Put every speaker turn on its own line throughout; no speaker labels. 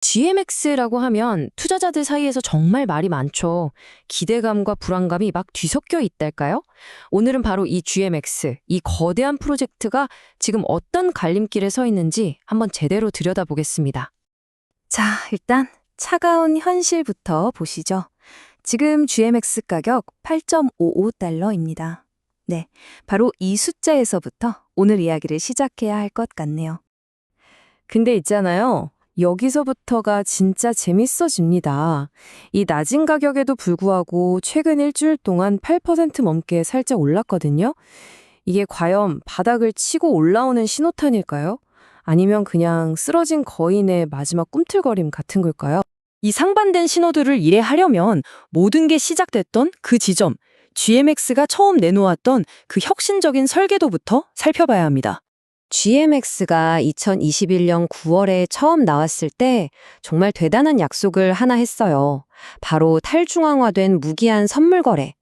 GMX라고 하면 투자자들 사이에서 정말 말이 많죠. 기대감과 불안감이 막 뒤섞여 있달까요? 오늘은 바로 이 GMX, 이 거대한 프로젝트가 지금 어떤 갈림길에 서 있는지 한번 제대로 들여다보겠습니다.
자, 일단 차가운 현실부터 보시죠. 지금 GMX 가격 8.55달러입니다. 네, 바로 이 숫자에서부터 오늘 이야기를 시작해야 할 것 같네요.
근데 있잖아요. 여기서부터가 진짜 재밌어집니다. 이 낮은 가격에도 불구하고 최근 일주일 동안 8% 넘게 살짝 올랐거든요. 이게 과연 바닥을 치고 올라오는 신호탄일까요? 아니면 그냥 쓰러진 거인의 마지막 꿈틀거림 같은 걸까요? 이 상반된 신호들을 이해하려면 모든 게 시작됐던 그 지점, GMX가 처음 내놓았던 그 혁신적인 설계도부터 살펴봐야 합니다.
GMX가 2021년 9월에 처음 나왔을 때 정말 대단한 약속을 하나 했어요. 바로 탈중앙화된 무기한 선물 거래.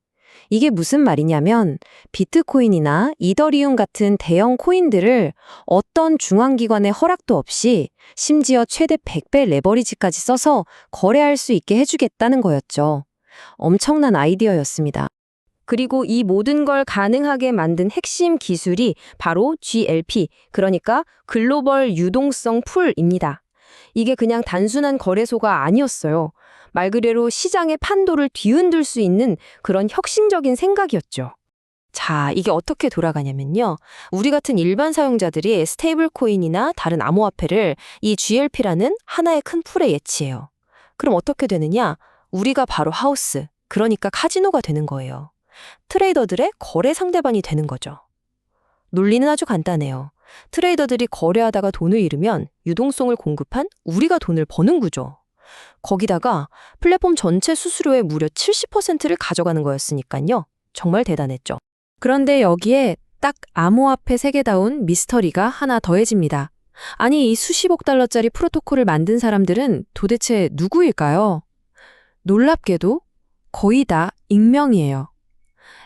이게 무슨 말이냐면 비트코인이나 이더리움 같은 대형 코인들을 어떤 중앙기관의 허락도 없이 심지어 최대 100배 레버리지까지 써서 거래할 수 있게 해주겠다는 거였죠. 엄청난 아이디어였습니다. 그리고 이 모든 걸 가능하게 만든 핵심 기술이 바로 GLP, 그러니까 글로벌 유동성 풀입니다. 이게 그냥 단순한 거래소가 아니었어요. 말 그대로 시장의 판도를 뒤흔들 수 있는 그런 혁신적인 생각이었죠. 자, 이게 어떻게 돌아가냐면요. 우리 같은 일반 사용자들이 스테이블 코인이나 다른 암호화폐를 이 GLP라는 하나의 큰 풀에 예치해요. 그럼 어떻게 되느냐? 우리가 바로 하우스, 그러니까 카지노가 되는 거예요. 트레이더들의 거래 상대방이 되는 거죠. 논리는 아주 간단해요. 트레이더들이 거래하다가 돈을 잃으면 유동성을 공급한 우리가 돈을 버는 구조. 거기다가 플랫폼 전체 수수료의 무려 70%를 가져가는 거였으니까요. 정말 대단했죠. 그런데 여기에 딱 암호화폐 세계다운 미스터리가 하나 더해집니다. 아니, 이 수십억 달러짜리 프로토콜을 만든 사람들은 도대체 누구일까요? 놀랍게도 거의 다 익명이에요.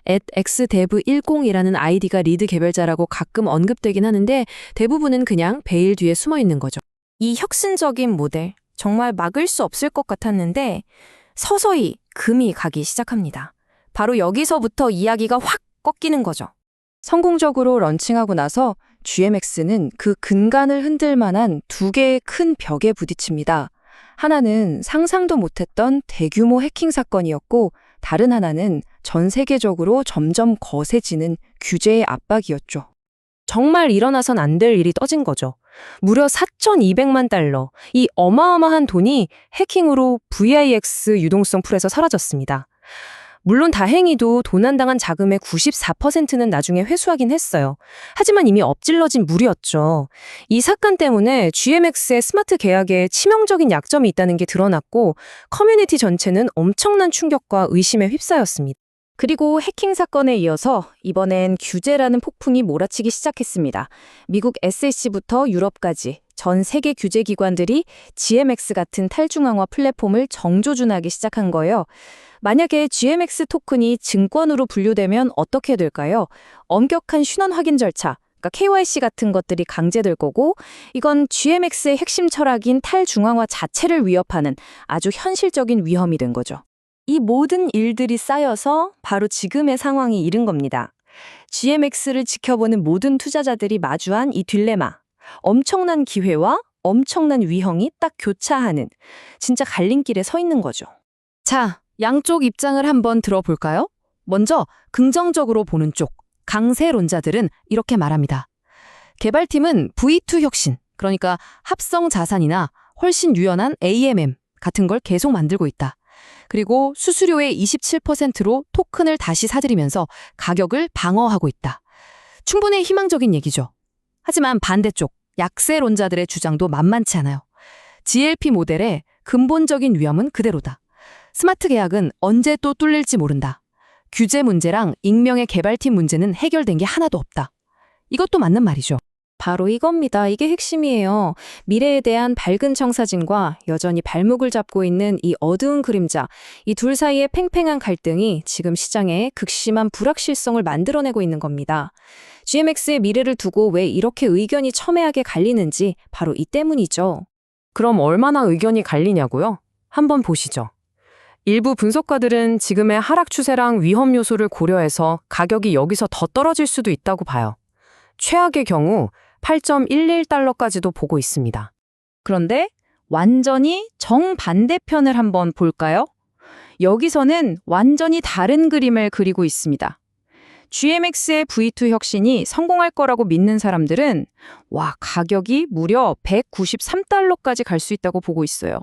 @xdev10이라는 아이디가 리드 개발자라고 가끔 언급되긴 하는데 대부분은 그냥 베일 뒤에 숨어 있는 거죠. 이 혁신적인 모델, 정말 막을 수 없을 것 같았는데 서서히 금이 가기 시작합니다. 바로 여기서부터 이야기가 확 꺾이는 거죠. 성공적으로 런칭하고 나서 GMX는 그 근간을 흔들 만한 두 개의 큰 벽에 부딪힙니다. 하나는 상상도 못했던 대규모 해킹 사건이었고 다른 하나는 전 세계적으로 점점 거세지는 규제의 압박이었죠. 정말 일어나선 안 될 일이 떠진 거죠. 무려 4,200만 달러, 이 어마어마한 돈이 해킹으로 VIX 유동성 풀에서 사라졌습니다. 물론 다행히도 도난당한 자금의 94%는 나중에 회수하긴 했어요. 하지만 이미 엎질러진 물이었죠. 이 사건 때문에 GMX의 스마트 계약에 치명적인 약점이 있다는 게 드러났고 커뮤니티 전체는 엄청난 충격과 의심에 휩싸였습니다. 그리고 해킹 사건에 이어서 이번엔 규제라는 폭풍이 몰아치기 시작했습니다. 미국 SEC부터 유럽까지 전 세계 규제기관들이 GMX 같은 탈중앙화 플랫폼을 정조준하기 시작한 거예요. 만약에 GMX 토큰이 증권으로 분류되면 어떻게 될까요? 엄격한 신원 확인 절차, 그러니까 KYC 같은 것들이 강제될 거고 이건 GMX의 핵심 철학인 탈중앙화 자체를 위협하는 아주 현실적인 위험이 된 거죠. 이 모든 일들이 쌓여서 바로 지금의 상황이 이른 겁니다. GMX를 지켜보는 모든 투자자들이 마주한 이 딜레마, 엄청난 기회와 엄청난 위험이 딱 교차하는 진짜 갈림길에 서 있는 거죠. 자, 양쪽 입장을 한번 들어볼까요? 먼저 긍정적으로 보는 쪽, 강세론자들은 이렇게 말합니다. 개발팀은 V2 혁신, 그러니까 합성 자산이나 훨씬 유연한 AMM 같은 걸 계속 만들고 있다. 그리고 수수료의 27%로 토큰을 다시 사들이면서 가격을 방어하고 있다. 충분히 희망적인 얘기죠. 하지만 반대쪽, 약세론자들의 주장도 만만치 않아요. GLP 모델의 근본적인 위험은 그대로다. 스마트 계약은 언제 또 뚫릴지 모른다. 규제 문제랑 익명의 개발팀 문제는 해결된 게 하나도 없다. 이것도 맞는 말이죠. 바로 이겁니다. 이게 핵심이에요. 미래에 대한 밝은 청사진과 여전히 발목을 잡고 있는 이 어두운 그림자, 이 둘 사이의 팽팽한 갈등이 지금 시장에 극심한 불확실성을 만들어내고 있는 겁니다. GMX의 미래를 두고 왜 이렇게 의견이 첨예하게 갈리는지 바로 이 때문이죠.
그럼 얼마나 의견이 갈리냐고요? 한번 보시죠. 일부 분석가들은 지금의 하락 추세랑 위험 요소를 고려해서 가격이 여기서 더 떨어질 수도 있다고 봐요. 최악의 경우 8.11달러까지도 보고 있습니다.
그런데 완전히 정반대편을 한번 볼까요? 여기서는 완전히 다른 그림을 그리고 있습니다. GMX의 V2 혁신이 성공할 거라고 믿는 사람들은 가격이 무려 193달러까지 갈 수 있다고 보고 있어요.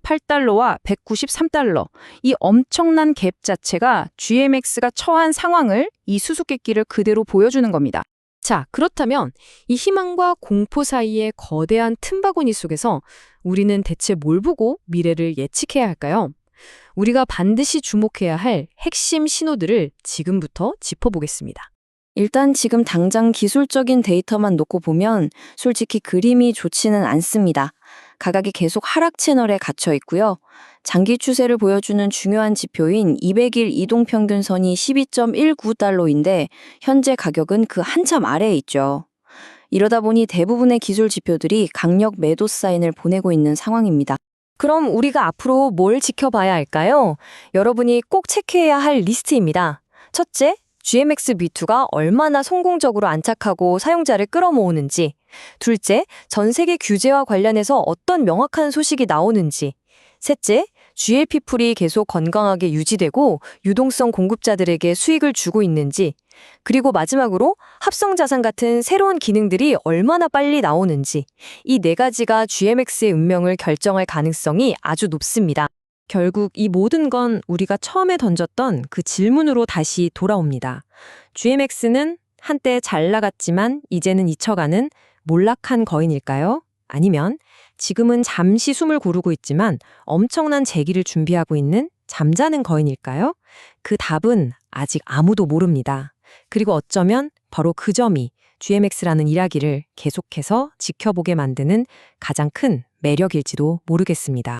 8달러와 193달러, 이 엄청난 갭 자체가 GMX가 처한 상황을 이 수수께끼를 그대로 보여주는 겁니다.
자, 그렇다면 이 희망과 공포 사이의 거대한 틈바구니 속에서 우리는 대체 뭘 보고 미래를 예측해야 할까요? 우리가 반드시 주목해야 할 핵심 신호들을 지금부터 짚어보겠습니다.
일단 지금 당장 기술적인 데이터만 놓고 보면 솔직히 그림이 좋지는 않습니다. 가격이 계속 하락 채널에 갇혀 있고요. 장기 추세를 보여주는 중요한 지표인 200일 이동평균선이 12.19달러인데 현재 가격은 그 한참 아래에 있죠. 이러다 보니 대부분의 기술 지표들이 강력 매도 사인을 보내고 있는 상황입니다.
그럼 우리가 앞으로 뭘 지켜봐야 할까요? 여러분이 꼭 체크해야 할 리스트입니다. 첫째, GMX V2가 얼마나 성공적으로 안착하고 사용자를 끌어모으는지. 둘째, 전 세계 규제와 관련해서 어떤 명확한 소식이 나오는지. 셋째, GLP 풀이 계속 건강하게 유지되고 유동성 공급자들에게 수익을 주고 있는지. 그리고 마지막으로 합성자산 같은 새로운 기능들이 얼마나 빨리 나오는지. 이 네 가지가 GMX의 운명을 결정할 가능성이 아주 높습니다.
결국 이 모든 건 우리가 처음에 던졌던 그 질문으로 다시 돌아옵니다. GMX는 한때 잘 나갔지만 이제는 잊혀가는 몰락한 거인일까요? 아니면 지금은 잠시 숨을 고르고 있지만 엄청난 재기를 준비하고 있는 잠자는 거인일까요? 그 답은 아직 아무도 모릅니다. 그리고 어쩌면 바로 그 점이 GMX라는 이야기를 계속해서 지켜보게 만드는 가장 큰 매력일지도 모르겠습니다.